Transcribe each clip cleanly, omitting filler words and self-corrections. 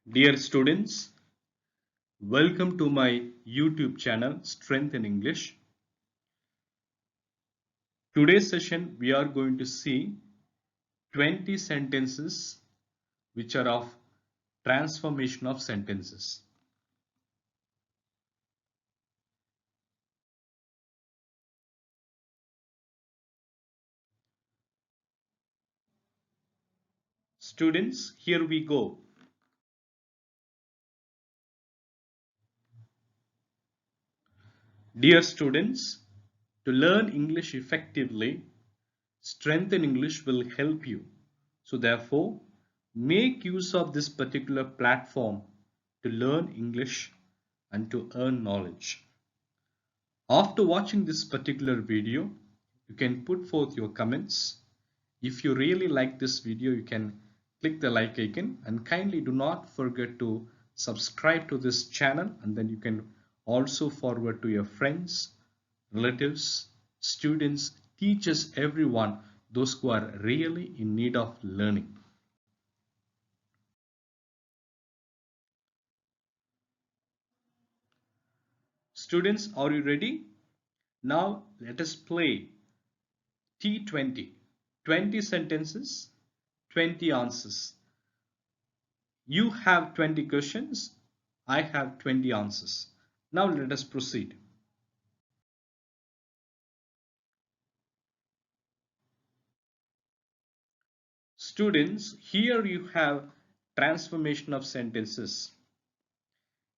Dear students, welcome to my YouTube channel Strength in English. Today's session we are going to see 20 sentences which are of transformation of sentences. Students, here we go. Dear students, to learn English effectively, Strength in English will help you. So therefore, make use of this particular platform to learn English and to earn knowledge. After watching this particular video, you can put forth your comments. If you really like this video, you can click the like icon and kindly do not forget to subscribe to this channel, and then you can also forward to your friends, relatives, students, teachers, everyone, those who are really in need of learning. Students, are you ready? Now let us play T20. 20 sentences, 20 answers. You have 20 questions, I have 20 answers. Now let us proceed. Students, here you have transformation of sentences.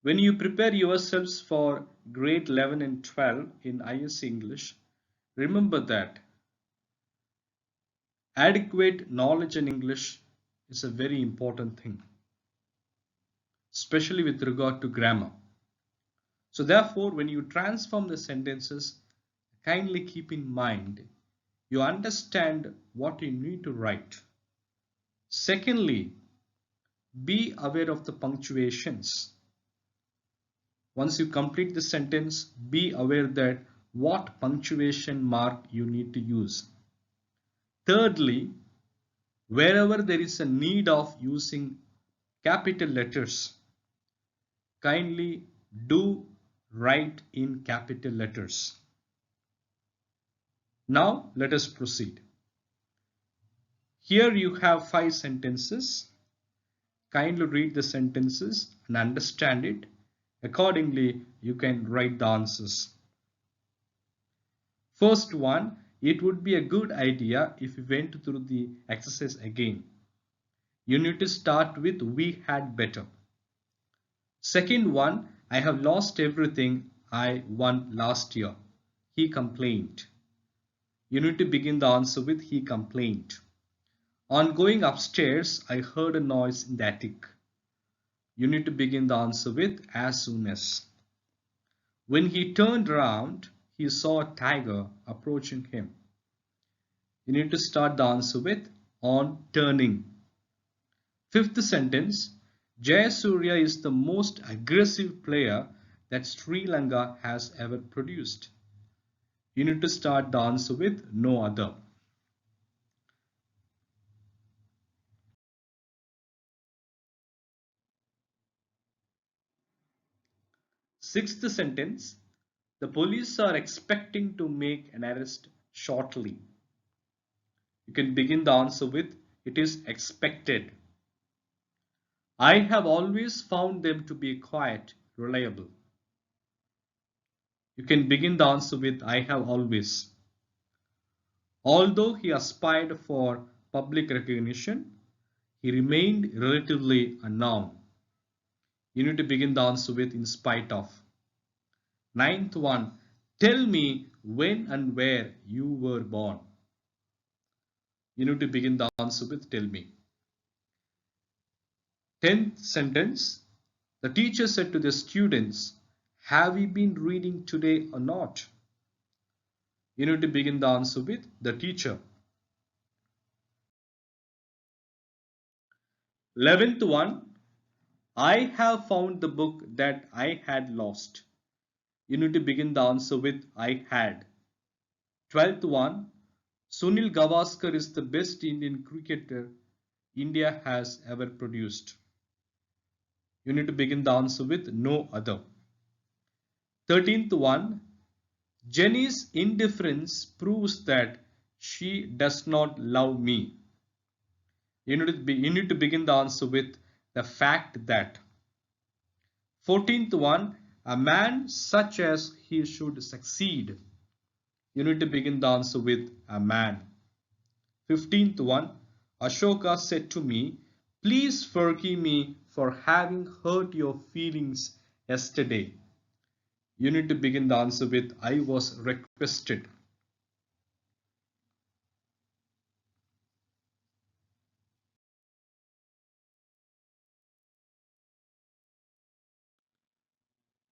When you prepare yourselves for grade 11 and 12 in ISC English, remember that adequate knowledge in English is a very important thing, especially with regard to grammar. So therefore, when you transform the sentences, kindly keep in mind you understand what you need to write. Secondly, be aware of the punctuations. Once you complete the sentence, be aware that what punctuation mark you need to use. Thirdly, wherever there is a need of using capital letters, kindly do write in capital letters. Now let us proceed. Here you have 5 sentences. Kindly read the sentences and understand it. Accordingly, you can write the answers. First one, it would be a good idea if we went through the exercise again. You need to start with we had better. Second one, I have lost everything I won last year. He complained. You need to begin the answer with he complained. On going upstairs, I heard a noise in the attic. You need to begin the answer with as soon as. When he turned around, he saw a tiger approaching him. You need to start the answer with on turning. Fifth sentence, Jayasuriya is the most aggressive player that Sri Lanka has ever produced. You need to start the answer with no other. Sixth sentence, the police are expecting to make an arrest shortly. You can begin the answer with it is expected. I have always found them to be quiet, reliable. You can begin the answer with I have always. Although he aspired for public recognition, he remained relatively unknown. You need to begin the answer with in spite of. Ninth one, tell me when and where you were born. You need to begin the answer with tell me. 10th sentence, the teacher said to the students, have we been reading today or not? You need to begin the answer with the teacher. 11th one, I have found the book that I had lost. You need to begin the answer with I had. 12th one, Sunil Gavaskar is the best Indian cricketer India has ever produced. You need to begin the answer with no other. 13th one, Jenny's indifference proves that she does not love me. You need to begin the answer with the fact that. 14th one, a man such as he should succeed. You need to begin the answer with a man. 15th one, Ashoka said to me, please forgive me for having hurt your feelings yesterday. You need to begin the answer with I was requested.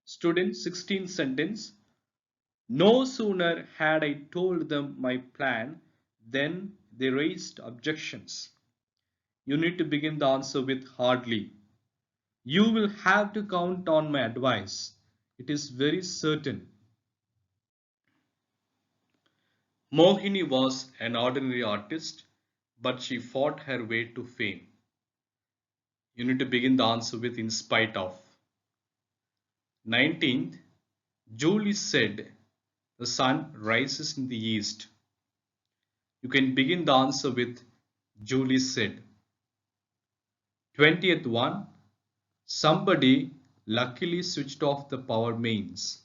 Student, 16th sentence. No sooner had I told them my plan than they raised objections. You need to begin the answer with hardly. You will have to count on my advice. It is very certain. Mohini was an ordinary artist, but she fought her way to fame. You need to begin the answer with in spite of. 19th, Julie said, the sun rises in the east. You can begin the answer with Julie said. 20th one, somebody luckily switched off the power mains.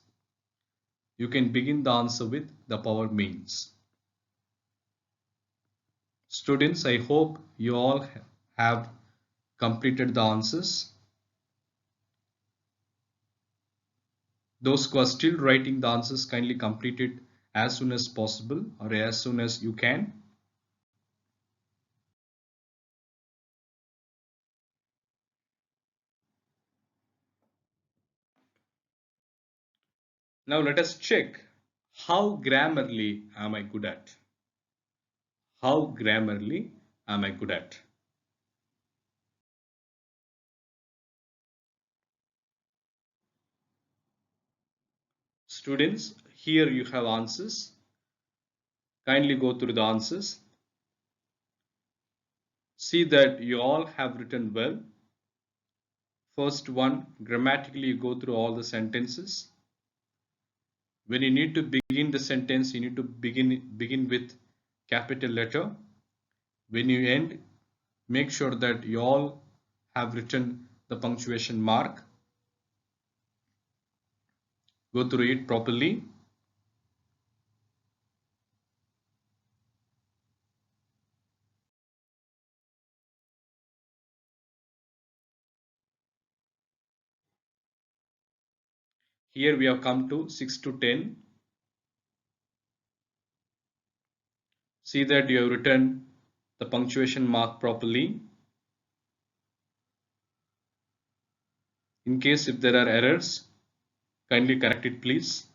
You can begin the answer with the power mains. Students, I hope you all have completed the answers. Those who are still writing the answers, kindly complete it as soon as possible or as soon as you can. Now let us check how grammarly am I good at. How grammarly am I good at? Students, here you have answers. Kindly go through the answers. See that you all have written well. First one, grammatically you go through all the sentences. When you need to begin the sentence, you need to begin with capital letter. When you end, make sure that you all have written the punctuation mark. Go through it properly. Here we have come to 6 to 10. See that you have written the punctuation mark properly. In case if there are errors, kindly correct it please.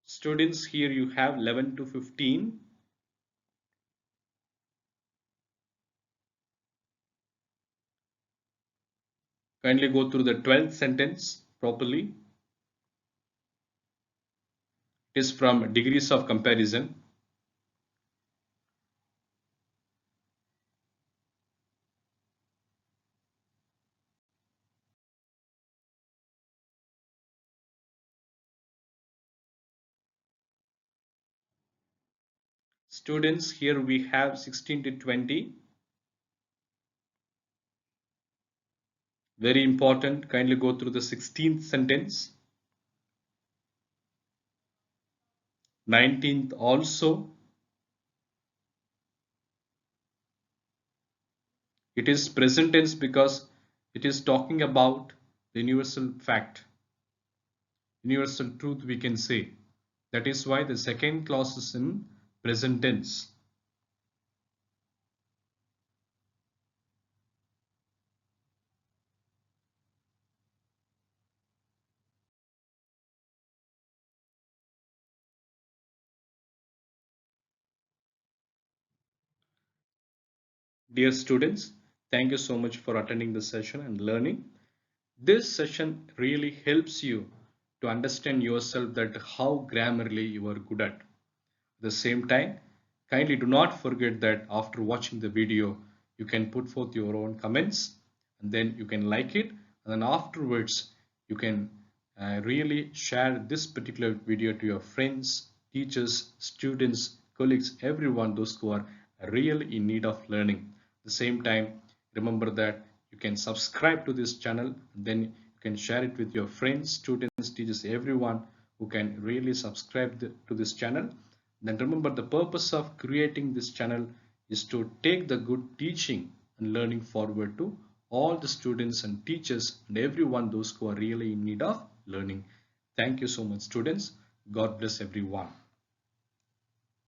Students, here you have 11 to 15. Kindly go through the 12th sentence properly. It is from degrees of comparison. Students, here we have 16 to 20. Very important. Kindly go through the 16th sentence. 19th also. It is present tense because it is talking about the universal fact, universal truth we can say. That is why the second clause is in present tense. Dear students, thank you so much for attending the session and learning. This session really helps you to understand yourself that how grammarly you are good at. At the same time, kindly do not forget that after watching the video, you can put forth your own comments and then you can like it, and then afterwards you can really share this particular video to your friends, teachers, students, colleagues, everyone, those who are really in need of learning. At the same time, remember that you can subscribe to this channel, and then you can share it with your friends, students, teachers, everyone who can really subscribe to this channel. Then remember, the purpose of creating this channel is to take the good teaching and learning forward to all the students and teachers and everyone, those who are really in need of learning. Thank you so much, students. God bless everyone.